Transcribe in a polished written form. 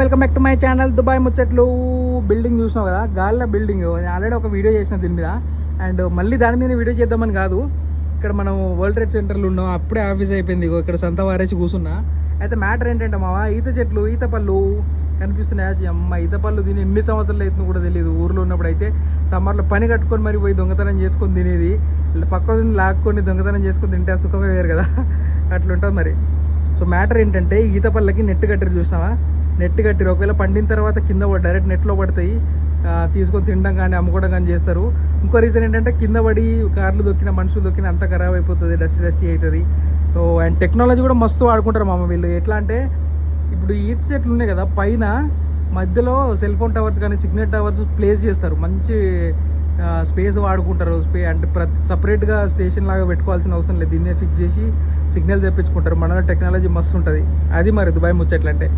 Welcome back to my channel Dubai ముచ్చట్లు. Building చూసినావు కదా, గాలిలో బిల్డింగ్. ఆల్రెడీ ఒక వీడియో చేసిన దీని మీద, అండ్ మళ్ళీ దాని మీద వీడియో చేద్దామని కాదు. ఇక్కడ మనం వరల్డ్ ట్రేడ్ సెంటర్లో ఉన్నాం, అప్పుడే ఆఫీస్ అయిపోయింది. ఇక్కడ సంత వారేసి కూర్చున్నా. అయితే మ్యాటర్ ఏంటంటే మావా, ఈత చెట్లు, ఈత పళ్ళు కనిపిస్తున్నాయి. అమ్మ, ఈత పళ్ళు తిని ఎన్ని సంవత్సరాలు అవుతుందో కూడా తెలియదు. ఊర్లో ఉన్నప్పుడు అయితే సమ్మర్లో పని కట్టుకొని మరి పోయి దొంగతనం చేసుకొని తినేది. పక్క లాక్కొని దొంగతనం చేసుకొని తింటే ఆ సుఖమే వేరు కదా, అట్లుంటుంది మరి. సో మ్యాటర్ ఏంటంటే, ఈత పళ్ళకి నెట్ కట్టిరు చూసినావా, నెట్ కట్టిరు. ఒకవేళ పండిన తర్వాత కింద డైరెక్ట్ నెట్లో పడతాయి, తీసుకొని తినడం కానీ అమ్ముకోవడం కానీ చేస్తారు. ఇంకో రీజన్ ఏంటంటే, కింద పడి కార్లు దొక్కిన, మనుషులు దొక్కిన అంతా ఖరాబ్ అయిపోతుంది, డస్టీ అవుతుంది. సో అండ్ టెక్నాలజీ కూడా మస్తు వాడుకుంటారు మామ వీళ్ళు. ఎట్లా అంటే, ఇప్పుడు ఈత చెట్లు ఉన్నాయి కదా, పైన మధ్యలో సెల్ ఫోన్ టవర్స్ కానీ సిగ్నల్ టవర్స్ ప్లేస్ చేస్తారు. మంచి స్పేస్ వాడుకుంటారు. అంటే సపరేట్గా స్టేషన్ లాగా పెట్టుకోవాల్సిన అవసరం లేదు, దీన్నే ఫిక్స్ చేసి సిగ్నల్ తెప్పించుకుంటారు. మనలో టెక్నాలజీ మస్తు ఉంటుంది. అది మరి దుబాయ్ ముచ్చట్లంటే.